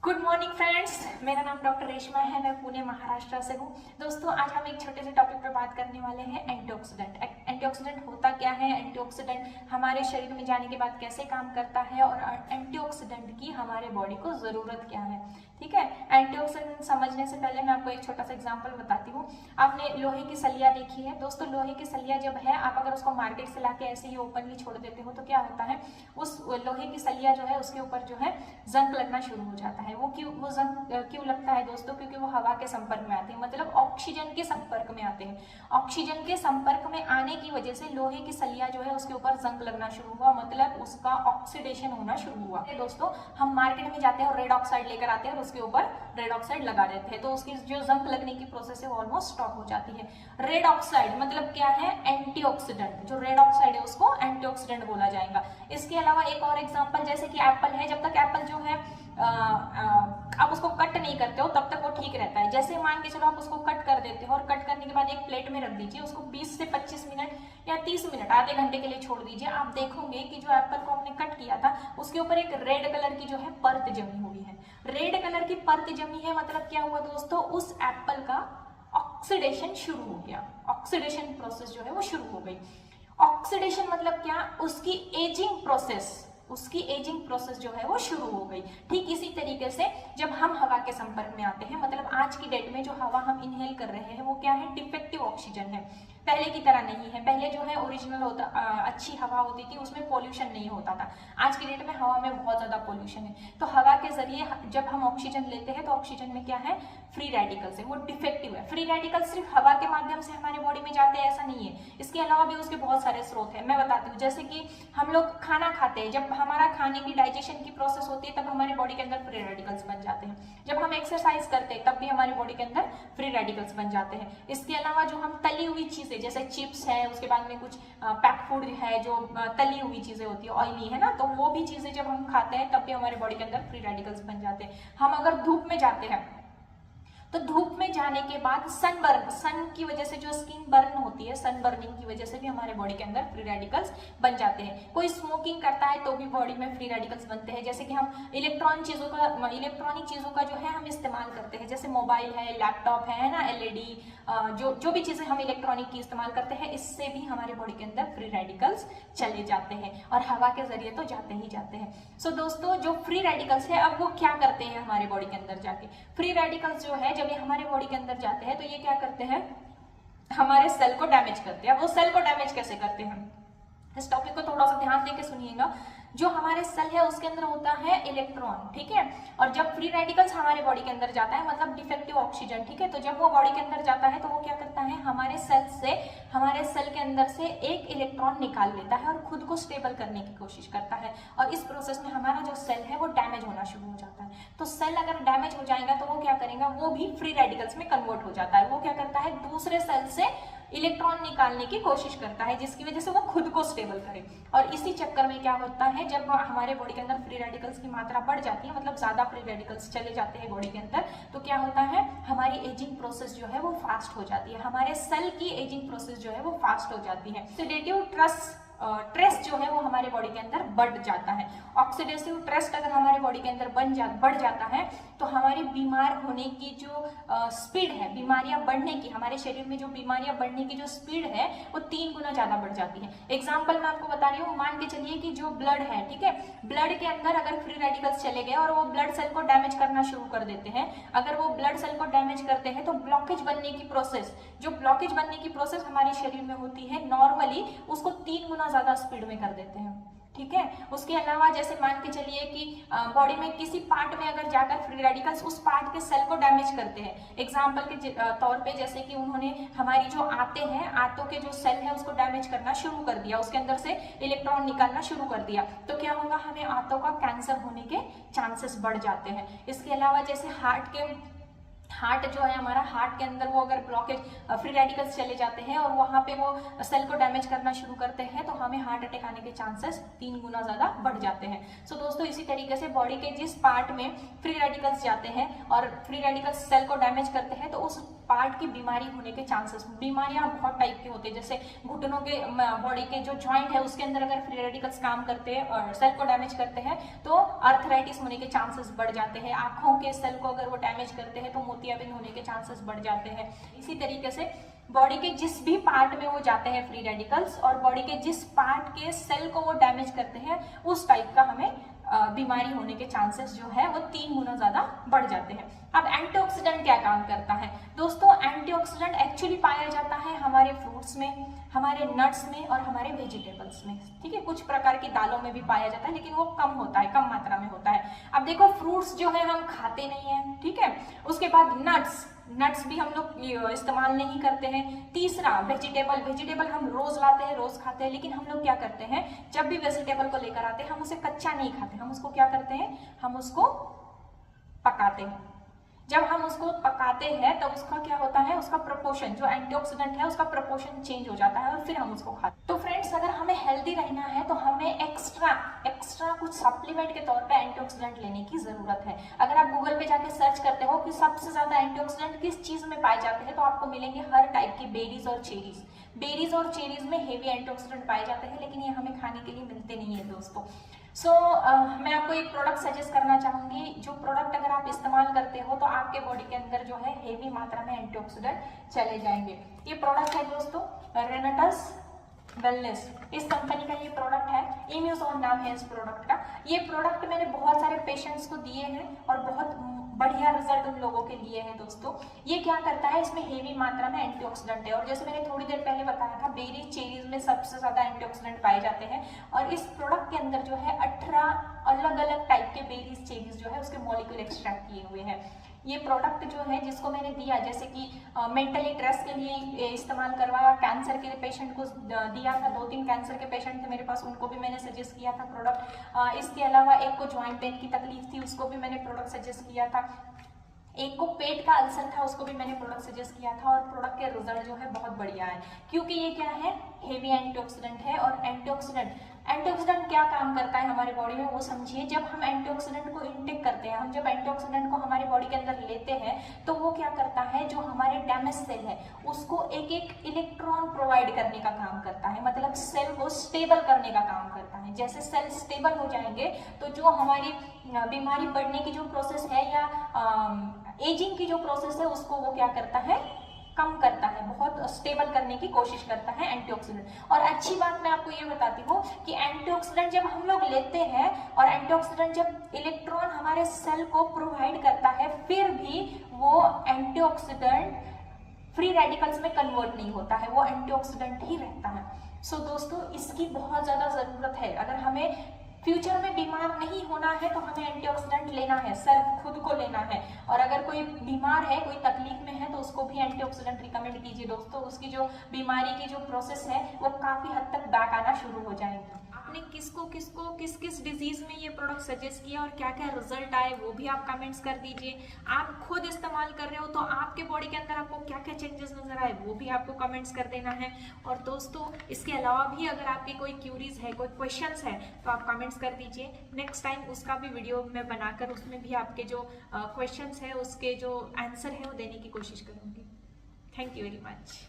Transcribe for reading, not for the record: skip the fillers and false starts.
Good morning friends, मेरा नाम doctor Reshma है। मैं पुणे महाराष्ट्र से हूँ। दोस्तों, आज हम एक छोटे से टॉपिक पर बात करने वाले हैं एंटीऑक्सीडेंट। एंटीऑक्सीडेंट होता क्या है, एंटीऑक्सीडेंट हमारे शरीर में जाने के बाद कैसे काम करता है और एंटीऑक्सीडेंट की हमारे बॉडी को जरूरत क्या है। ठीक है, एंटीऑक्सीडेंट समझने से पहले मैं आपको एक छोटा सा एग्जांपल बताती हूँ। आपने लोहे की सलिया देखी है। दोस्तों, लोहे की सलिया जब है, आप अगर उसको मार्केट से लाके ऐसे ही ओपनली छोड़ देते हो तो क्या होता है, उस लोहे की सलिया जो है उसके ऊपर जो है जंग लगना शुरू हो जाता है। वो जंग क्यों लगता है दोस्तों? क्योंकि वो हवा के संपर्क में आते हैं, मतलब ऑक्सीजन के संपर्क में आते हैं। ऑक्सीजन के संपर्क में आने की वजह से लोहे की सलिया जो है उसके ऊपर जंग लगना शुरू हुआ, मतलब उसका ऑक्सीडेशन होना शुरू हुआ। दोस्तों, हम मार्केट में जाते हैं और रेड ऑक्साइड लेकर आते हैं और उसके ऊपर रेड ऑक्साइड लगा देते हैं, तो उसकी जो जंग लगने की प्रोसेस है वो ऑलमोस्ट स्टॉप हो जाती है। रेड ऑक्साइड मतलब क्या है? एंटीऑक्सीडेंट। जो रेड ऑक्साइड है उसको एंटीऑक्सीडेंट बोला जाएगा। इसके अलावा एक और एग्जांपल, जैसे कि एप्पल है। जब तक एप्पल जो है आप उसको कट नहीं करते हो तब तक वो ठीक रहता है। जैसे मान के चलो आप उसको कट कर देते हो और कट करने के बाद एक प्लेट में रख दीजिए, उसको 20 से 25 मिनट या 30 मिनट, आधे घंटे के लिए छोड़ दीजिए। आप देखोगे कि जो एप्पल को आपने कट किया था उसके ऊपर एक रेड कलर की जो है परत जमी हुई है। रेड कलर की परत जमी है, मतलब क्या हुआ दोस्तों? उस एप्पल का ऑक्सीडेशन शुरू हो गया। ऑक्सीडेशन प्रोसेस जो है वो शुरू हो गई। ऑक्सीडेशन मतलब क्या? उसकी एजिंग प्रोसेस जो है वो शुरू हो गई। ठीक इसी तरीके से जब हम हवा के संपर्क में आते हैं, मतलब आज की डेट में जो हवा हम इनहेल कर रहे हैं वो क्या है? डिफेक्टिव ऑक्सीजन है, पहले की तरह नहीं है। पहले जो है ओरिजिनल होता, अच्छी हवा होती थी, उसमें पोल्यूशन नहीं होता था। आज की डेट में हवा में बहुत ज्यादा पोल्यूशन है। तो हवा के जरिए जब हम ऑक्सीजन लेते हैं तो ऑक्सीजन में क्या है? फ्री रेडिकल्स है, वो डिफेक्टिव है। फ्री रेडिकल सिर्फ हवा के माध्यम से हमारे बॉडी में जाते हैं ऐसा नहीं है, इसके अलावा भी उसके बहुत सारे स्रोत है। मैं बताती हूँ। जैसे कि हम लोग खाना खाते हैं, जब हमारा खाने की डाइजेशन की प्रोसेस होती है तब हमारे बॉडी के अंदर फ्री रेडिकल्स बन जाते हैं। जब हम एक्सरसाइज करते हैं तब भी हमारी बॉडी के अंदर फ्री रेडिकल्स बन जाते हैं। इसके अलावा जो हम तली हुई चीजें, जैसे चिप्स है, उसके बाद में कुछ पैक फूड है जो तली हुई चीजें होती है, ऑयली है ना, तो वो भी चीजें जब हम खाते हैं तब भी हमारे बॉडी के अंदर फ्री रेडिकल्स बन जाते हैं। हम अगर धूप में जाते हैं तो धूप में जाने के बाद सन की वजह से जो स्किन बर्न होती है, सन बर्निंग की वजह से भी हमारे बॉडी के अंदर फ्री रेडिकल्स बन जाते हैं। कोई स्मोकिंग करता है तो भी बॉडी में फ्री रेडिकल्स बनते हैं। जैसे कि हम इलेक्ट्रॉनिक चीजों का जो है हम इस्तेमाल करते हैं, जैसे मोबाइल है, लैपटॉप है ना, एलईडी, जो भी चीजें हम इलेक्ट्रॉनिक की इस्तेमाल करते हैं, इससे भी हमारे बॉडी के अंदर फ्री रेडिकल्स चले जाते हैं और हवा के जरिए तो जाते ही जाते हैं। सो दोस्तों, जो फ्री रेडिकल्स है अब वो क्या करते हैं हमारे बॉडी के अंदर जाके? फ्री रेडिकल्स जो है जब ये हमारे बॉडी के अंदर जाते हैं तो ये क्या करते हैं? हमारे सेल को डैमेज करते हैं। वो सेल को डैमेज कैसे करते हैं, इस टॉपिक को थोड़ा सा ध्यान देके सुनिएगा। जो हमारे सेल है उसके अंदर होता है इलेक्ट्रॉन, ठीक है, और जब फ्री रेडिकल्स हमारे बॉडी के अंदर जाता है, मतलब डिफेक्टिव ऑक्सीजन, ठीक है, तो जब वो बॉडी के अंदर जाता है तो वो क्या करता है? हमारे सेल के अंदर से एक इलेक्ट्रॉन निकाल लेता है और खुद को स्टेबल करने की कोशिश करता है, और इस प्रोसेस में हमारा जो सेल है वो डैमेज होना शुरू हो जाता है। तो सेल अगर डैमेज हो जाएगा तो वो क्या करेगा? वो भी फ्री रेडिकल्स में कन्वर्ट हो जाता है। वो क्या करता है? दूसरे सेल से इलेक्ट्रॉन निकालने की कोशिश करता है जिसकी वजह से वो खुद को स्टेबल करे। और इसी चक्कर में क्या होता है, जब हमारे बॉडी के अंदर फ्री रेडिकल्स की मात्रा बढ़ जाती है, मतलब ज्यादा फ्री रेडिकल्स चले जाते हैं बॉडी के अंदर, तो क्या होता है? हमारी एजिंग प्रोसेस जो है वो फास्ट हो जाती है। हमारे सेल की एजिंग प्रोसेस जो है वो फास्ट हो जाती है। ऑक्सीडेटिव स्ट्रेस जो है वो हमारे बॉडी के अंदर बढ़ जाता है। ऑक्सीडेटिव स्ट्रेस अगर हमारे बॉडी के अंदर बढ़ जाता है तो हमारी बीमार होने की जो स्पीड है, बीमारियां बढ़ने की, हमारे शरीर में जो बीमारियां बढ़ने की जो स्पीड है वो 3 गुना ज्यादा बढ़ जाती है। एग्जाम्पल मैं आपको बता रही हूँ। मान के चलिए कि जो ब्लड है, ठीक है, ब्लड के अंदर अगर फ्री रेडिकल्स चले गए और वो ब्लड सेल को डैमेज करना शुरू कर देते हैं, अगर वो ब्लड सेल को डैमेज करते हैं तो ब्लॉकेज बनने की प्रोसेस हमारे शरीर में होती है नॉर्मली, उसको 3 गुना ज्यादा स्पीड में कर देते हैं, ठीक है। उसके अलावा जैसे मान के चलिए कि बॉडी में किसी पार्ट में अगर जाकर फ्री रेडिकल्स उस पार्ट के सेल को डैमेज करते हैं, एग्जांपल के तौर पे जैसे कि उन्होंने हमारी जो आंतों के जो सेल है उसको डैमेज करना शुरू कर दिया, उसके अंदर से इलेक्ट्रॉन निकालना शुरू कर दिया, तो क्या होगा? हमें आंतों का कैंसर होने के चांसेस बढ़ जाते हैं। इसके अलावा जैसे हार्ट जो है हमारा, हार्ट के अंदर वो अगर ब्लॉकेज, फ्री रेडिकल्स चले जाते हैं और वहाँ पे वो सेल को डैमेज करना शुरू करते हैं तो हमें हार्ट अटैक आने के चांसेस 3 गुना ज़्यादा बढ़ जाते हैं। सो दोस्तों इसी तरीके से बॉडी के जिस पार्ट में फ्री रेडिकल्स जाते हैं और फ्री रेडिकल्स सेल को डैमेज करते हैं तो उस पार्ट की बीमारी होने के चांसेस, बीमारियां बहुत टाइप की होती है, जैसे घुटनों के बॉडी के जो जॉइंट है उसके अंदर अगर फ्री रेडिकल्स काम करते हैं और सेल को डैमेज करते हैं तो आर्थराइटिस होने के चांसेस बढ़ जाते हैं। आंखों के सेल को अगर वो डैमेज करते हैं तो मोतियाबिंद होने के चांसेस बढ़ जाते हैं। इसी तरीके से बॉडी के जिस भी पार्ट में वो जाते हैं फ्री रेडिकल्स और बॉडी के जिस पार्ट के सेल को वो डैमेज करते हैं उस टाइप का हमें बीमारी होने के चांसेस जो है वो 3 गुना ज्यादा बढ़ जाते हैं। अब एंटीऑक्सीडेंट क्या काम करता है दोस्तों? एंटीऑक्सीडेंट एक्चुअली पाया जाता है हमारे फ्रूट्स में, हमारे नट्स में और हमारे वेजिटेबल्स में, ठीक है। कुछ प्रकार की दालों में भी पाया जाता है लेकिन वो कम होता है, कम मात्रा में होता है। अब देखो फ्रूट्स जो है हम खाते नहीं है, ठीक है। उसके बाद नट्स भी हम लोग इस्तेमाल नहीं करते हैं। तीसरा वेजिटेबल हम रोज लाते हैं, रोज खाते हैं, लेकिन हम लोग क्या करते हैं, जब भी वेजिटेबल को लेकर आते हैं हम उसे कच्चा नहीं खाते, हम उसको क्या करते हैं, हम उसको पकाते हैं। जब हम उसको पकाते हैं तो उसका क्या होता है, उसका प्रोपोर्शन जो एंटीऑक्सीडेंट है उसका प्रोपोर्शन चेंज हो जाता है और फिर हम उसको खाते हैं। तो फ्रेंड्स अगर हमें हेल्दी रहना है तो हमें एक्स्ट्रा कुछ सप्लीमेंट के तौर पे एंटीऑक्सीडेंट लेने की जरूरत है। अगर आप गूगल पे जाके सर्च करते हो कि सबसे ज्यादा एंटीऑक्सीडेंट किस चीज में पाए जाते हैं तो आपको मिलेंगे हर टाइप की बेरीज और चेरीज में हेवी एंटीऑक्सीडेंट पाए जाते हैं, लेकिन ये हमें खाने के लिए मिलते नहीं है दोस्तों। मैं आपको एक प्रोडक्ट सजेस्ट करना चाहूंगी, जो प्रोडक्ट अगर आप इस्तेमाल करते हो तो आपके बॉडी के अंदर जो है हेवी मात्रा में एंटीऑक्सीडेंट चले जाएंगे। ये प्रोडक्ट है दोस्तों रेनेटस वेलनेस, इस कंपनी का ये प्रोडक्ट है, इम्यूजोन नाम है इस प्रोडक्ट का। ये प्रोडक्ट मैंने बहुत सारे पेशेंट्स को दिए हैं और बहुत बढ़िया रिजल्ट उन लोगों के लिए है दोस्तों। ये क्या करता है, इसमें हेवी मात्रा में एंटीऑक्सीडेंट है और जैसे मैंने थोड़ी देर पहले बताया था बेरीज चेरीज में सबसे ज्यादा एंटीऑक्सीडेंट पाए जाते हैं और इस प्रोडक्ट के अंदर जो है 18 अलग अलग टाइप के बेरीज चेरीज जो है उसके मॉलिक्यूल एक्सट्रैक्ट किए हुए हैं। ये प्रोडक्ट जो है जिसको मैंने दिया, जैसे कि मेंटली स्ट्रेस के लिए इस्तेमाल करवाया, कैंसर के पेशेंट को दिया था, 2-3 कैंसर के पेशेंट थे मेरे पास, उनको भी मैंने सजेस्ट किया था प्रोडक्ट। इसके अलावा एक को ज्वाइंट पेन की तकलीफ थी, उसको भी मैंने प्रोडक्ट सजेस्ट किया था। एक को पेट का अल्सर था, उसको भी मैंने प्रोडक्ट सजेस्ट किया था और प्रोडक्ट के रिजल्ट जो है बहुत बढ़िया है, क्योंकि ये क्या है, हेवी एंटीऑक्सीडेंट है। और एंटीऑक्सीडेंट क्या काम करता है हमारे बॉडी में वो समझिए। जब हम एंटीऑक्सीडेंट को इनटेक करते हैं, हम जब एंटीऑक्सीडेंट को हमारे बॉडी के अंदर लेते हैं तो वो क्या करता है, जो हमारे डैमेज सेल है उसको एक इलेक्ट्रॉन प्रोवाइड करने का काम करता है, मतलब सेल को स्टेबल करने का काम करता है। जैसे सेल स्टेबल हो जाएंगे तो जो हमारी बीमारी बढ़ने की जो प्रोसेस है या एजिंग की जो प्रोसेस है उसको वो क्या करता है, कम करता है, बहुत स्टेबल करने की कोशिश करता है एंटीऑक्सीडेंट। और अच्छी बात मैं आपको ये बताती हूँ कि एंटीऑक्सीडेंट जब हम लोग लेते हैं और एंटीऑक्सीडेंट जब इलेक्ट्रॉन हमारे सेल को प्रोवाइड करता है फिर भी वो एंटीऑक्सीडेंट फ्री रेडिकल्स में कन्वर्ट नहीं होता है, वो एंटीऑक्सीडेंट ही रहता है। सो दोस्तों इसकी बहुत ज्यादा जरूरत है। अगर हमें फ्यूचर में बीमार नहीं होना है तो हमें एंटीऑक्सीडेंट लेना है, सेल्फ खुद को लेना है। और अगर कोई बीमार है, कोई तकलीफ में है तो उसको भी एंटीऑक्सीडेंट रिकमेंड कीजिए दोस्तों। उसकी जो बीमारी की जो प्रोसेस है वो काफी हद तक बैक आना शुरू हो जाएगी। आपने किसको किस डिजीज में ये प्रोडक्ट सजेस्ट किया और क्या क्या रिजल्ट आए वो भी आप कमेंट्स कर दीजिए। आप खुद इस्तेमाल कर रहे हो तो आपके बॉडी के अंदर आपको क्या क्या चेंजेस नजर आए वो भी आपको कमेंट्स कर देना है। और दोस्तों इसके अलावा भी अगर आपकी कोई क्यूरीज है, कोई क्वेश्चंस है तो आप कमेंट्स कर दीजिए। नेक्स्ट टाइम उसका भी वीडियो मैं बनाकर उसमें भी आपके जो क्वेश्चंस है उसके जो आंसर है वो देने की कोशिश करूंगी। Thank you very much.